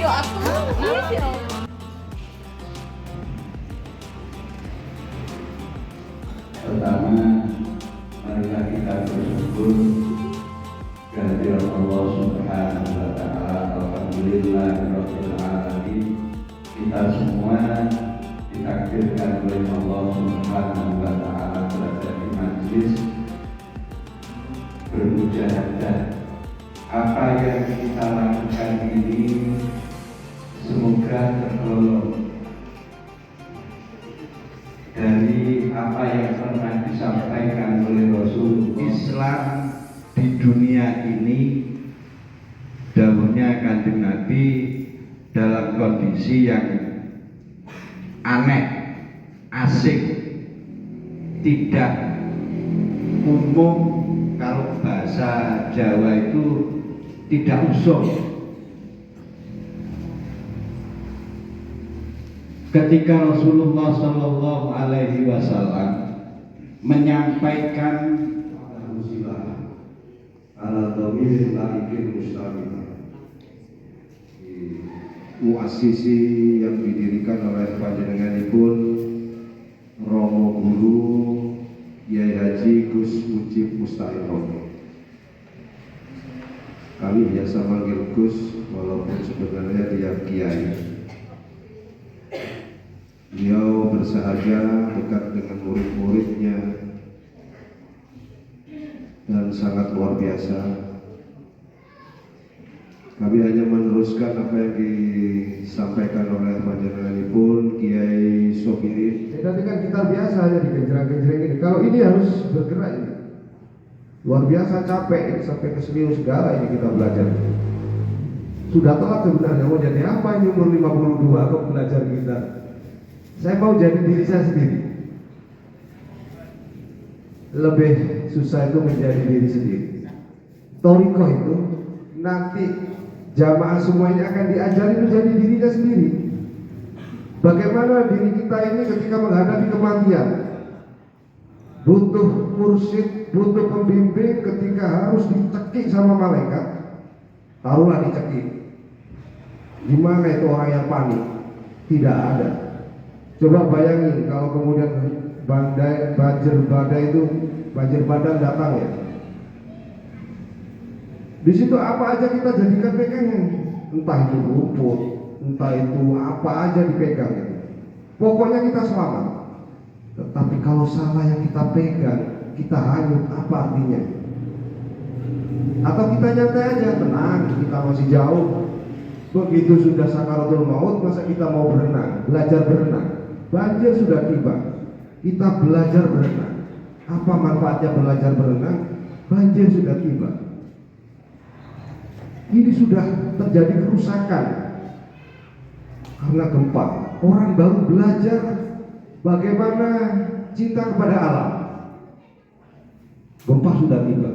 video aku. Iya. Pertama, marilah kita bersyukur kehadirat Allah Subhanahu wa Ta'ala. Alhamdulillahirabbil alamin. Kita semua ditakdirkan oleh Allah Subhanahu wa Ta'ala berada di majlis bermujahadah. Apa yang kita lakukan ini semoga tergolong dari apa yang pernah disampaikan oleh Rasul. Islam di dunia ini, dahulunya Kanjeng Nabi dalam kondisi yang aneh, asing, tidak umum. Kalau bahasa Jawa itu tidak usum. Ketika Rasulullah Shallallahu Alaihi Wasallam menyampaikan muasisi yang didirikan oleh panjenenganipun Romo Guru Kyai Haji Gus Mujib Mustahil. Kami biasa manggil Gus walaupun sebenarnya dia Kiai. Beliau bersahaja dekat dengan murid-muridnya dan sangat luar biasa. Kami hanya meneruskan apa yang disampaikan oleh panjenenganipun Kiai Sobirin. Tapi kan kita biasa aja di genjreng-genjreng ini. Kalau ini harus bergerak ini. Luar biasa capek sampai ke serius segala ini kita belajar. Sudah telat sebenarnya. Mau jadi apa ini umur 52 kok belajar kita? Saya mau jadi diri saya sendiri. Lebih susah itu menjadi diri sendiri. Toriko itu nanti jamaah semuanya akan diajari menjadi dirinya sendiri. Bagaimana diri kita ini ketika menghadapi kematian, butuh mursyid, butuh pembimbing. Ketika harus dicekik sama malaikat, taruhlah dicekik. Gimana itu orang yang panik? Tidak ada. Coba bayangin kalau kemudian banjir bandang datang ya. Di situ apa aja kita jadikan pegangan, entah itu rumput, entah itu apa aja dipegang. Pokoknya kita selamat. Tetapi kalau salah yang kita pegang, kita hanyut, apa artinya? Atau kita nyantai aja, tenang, kita masih jauh. Begitu sudah sakaratul maut, masa kita mau berenang, belajar berenang? Banjir sudah tiba, kita belajar berenang. Apa manfaatnya belajar berenang? Banjir sudah tiba. Ini sudah terjadi kerusakan karena gempa. Orang baru belajar bagaimana cinta kepada alam. Gempa sudah tiba,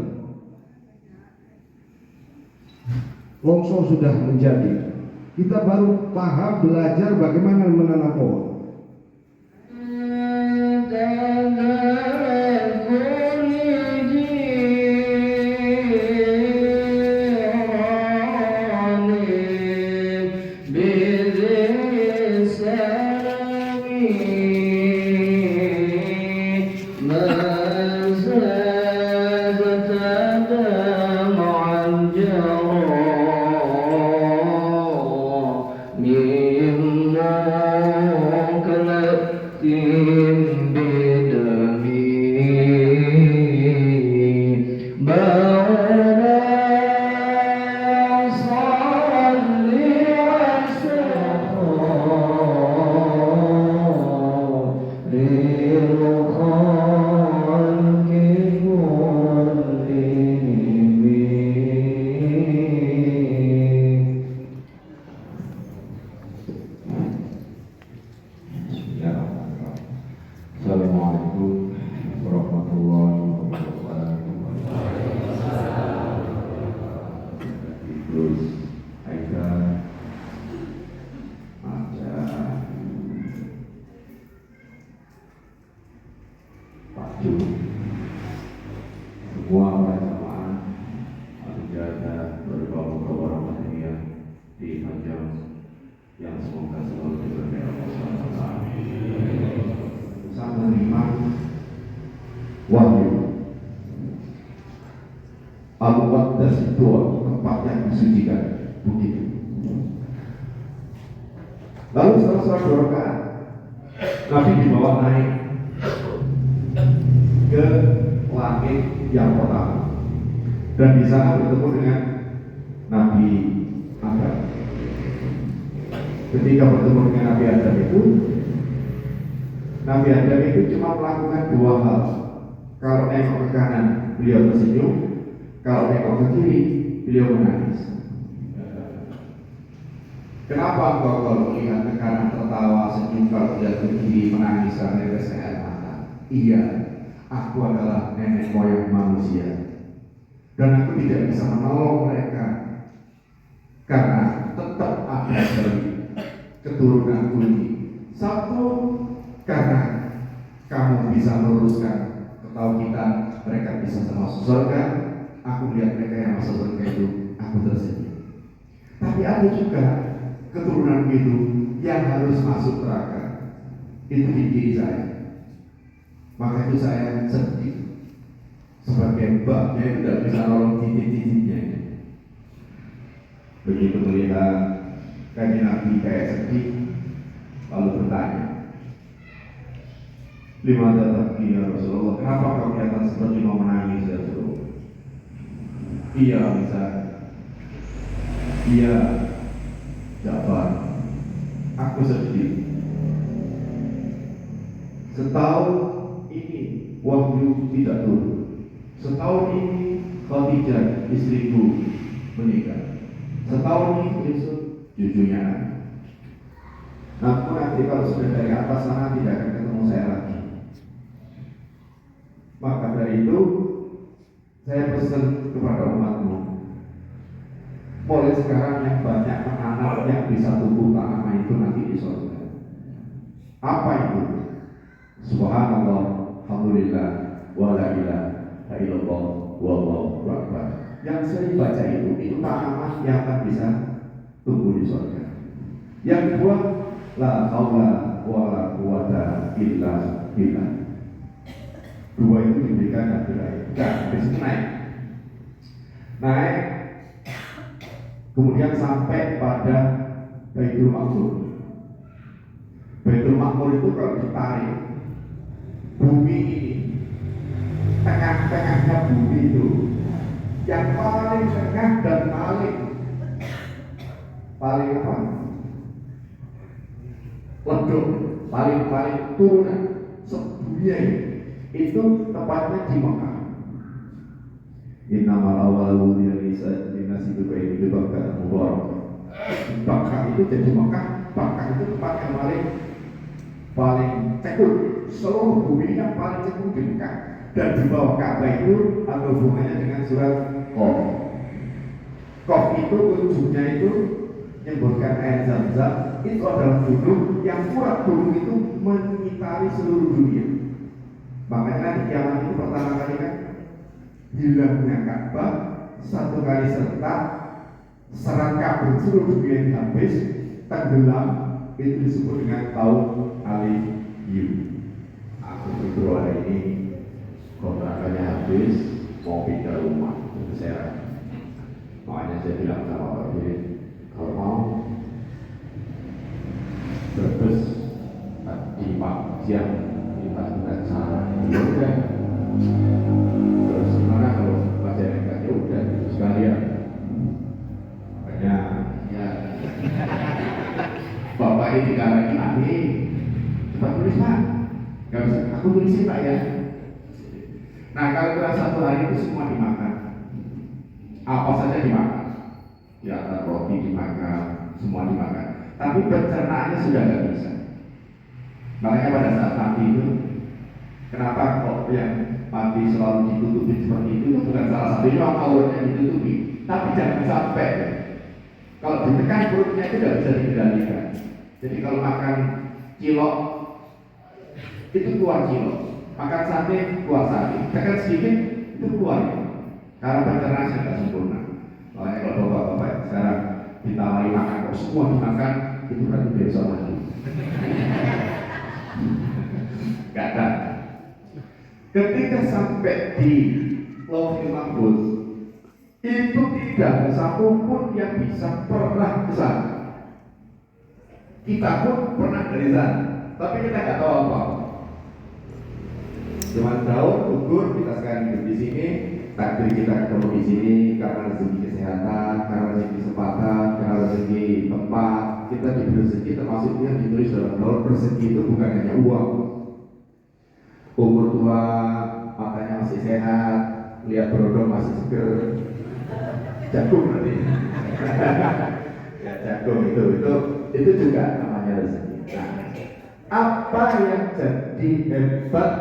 longsor sudah menjadi. Kita baru paham belajar bagaimana menanam pohon. Mimmo sholat 2 rakaat. Nabi dibawa naik ke langit yang pertama, dan di sana bertemu dengan Nabi Adam. Ketika bertemu dengan Nabi Adam itu cuma melakukan 2 hal. Kalau nengok ke kanan, beliau tersenyum. Kalau nengok ke kiri, beliau menangis. Kenapa engkau kalau melihat ke kanan tertawa, senyum, kalau melihat ke kiri menangis karena tetes air mata? Iya, aku adalah nenek moyang manusia, dan aku tidak bisa menolong mereka karena tetap ada dari keturunanku ini. Satu, karena kamu bisa meluruskan ketauhidan, mereka bisa masuk surga. Aku lihat mereka yang masuk surga itu, aku tersenyum. Tapi ada juga keturunan itu yang harus masuk neraka, itu di kiri saya. Maka itu saya sedih. Sebagai mbaknya itu tidak bisa nolong titik-titiknya. Begitu melihat kajian Nabi kayak sedih, lalu bertanya, "Lima tabki ya Rasulullah, kenapa kau kelihatan seperti mau menangis ya Rasulullah?" "Iya bisa, iya Ja'far, aku sedih. Setahun ini wahyu tidak turun. Setahun ini Khadijah istriku menikah. Setahun ini Yusuf cucunya. Namun nanti kalau sudah dari atas sana tidak akan ketemu saya lagi. Maka dari itu saya pesan kepada umatmu, mulai sekarang yang banyak menanam yang bisa tumbuh tanaman itu nanti di surga. Apa itu? Subhanallah, alhamdulillah, wa la ilaha illallah, wallahu akbar. Yang sering baca itu tanaman yang akan bisa tumbuh di surga. Yang kedua, la haula wa la quwata illa billah. 2 itu diberikan dan berakhir. Habis itu naik, kemudian sampai pada Baitul Ma'mur. Baitul Ma'mur itu kalau ditarik, bumi ini, tengah-tengahnya bumi itu, yang paling tengah dan paling apa? Leduk, paling turunan sedunia itu tepatnya di Mekah. Innamal awwalu linnasi bi Bakkah mubarak. Bakkah itu jadi Mekah. Bakkah itu tempat yang paling cekul. Seluruh bumi yang paling cekul di Mekah. Dan di bawah Ka'bah itu ada hubungannya dengan surat Qaf. Qaf itu ujungnya itu menyebutkan air Zam-Zam. Itu adalah gunung yang kuat. Gunung itu mengitari seluruh dunia. Makanya nanti kiamat itu pertama kali kan hilangnya Ka'bah, 1 kali serang kabut seluruh dunia yang habis, tenggelam, itu disebut dengan tahun Alif Yu. Aku berdoa hari ini kontrakannya habis, mau pindah rumah, itu saya. Makanya saya bilang sama Pak Diri, kalau mau Brebes di Pak siang di Pak sana, udah. Terus gimana kalau baca mereka? Ya udah sekalian. Makanya ya Bapak ini dikarahin nanti cepat tulis Pak. Gak bisa, aku tulisin Pak ya. Nah kalau dalam 1 hari itu semua dimakan. Apa saja dimakan. Ya roti dimakan, semua dimakan. Tapi pencernaannya sudah nggak bisa. Makanya pada saat mati itu, kenapa kok yang mati selalu ditutupi seperti itu bukan salah satunya auratnya ditutupi, tapi jangan sampai kalau ditekan perutnya itu tidak bisa dikendalikan. Jadi kalau makan cilok itu keluar cilok, makan sate keluar sate, tekan sedikit itu keluar karena pencernaan tidak sempurna. Makanya kalau bapak-bapak sekarang ditawari makan kok semua dimakan, itu berarti besok mati. Gak ada. Ketika sampai di Lauhul Mahfuz, itu tidak ada satupun yang bisa pernah ke sana. Kita pun pernah dari sana. Tapi kita nggak tahu apa. Cuma tahu ukur kita sekarang hidup di sini, takdir kita ketemu di sini karena rezeki kesehatan, karena rezeki kesempatan, karena rezeki tempat. Kita diberi rezeki, termasuk yang ditulis dalam Daud, rezeki itu bukan hanya uang. Umur tua, matanya masih sehat, lihat brodong masih seger, jagung nanti. Ya jagung itu juga namanya rezeki. Nah, apa yang jadi hebat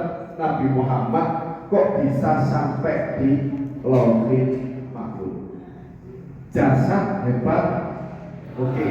Nabi Muhammad kok bisa sampai di Lauhil Mahfuz? Jasad hebat, oke.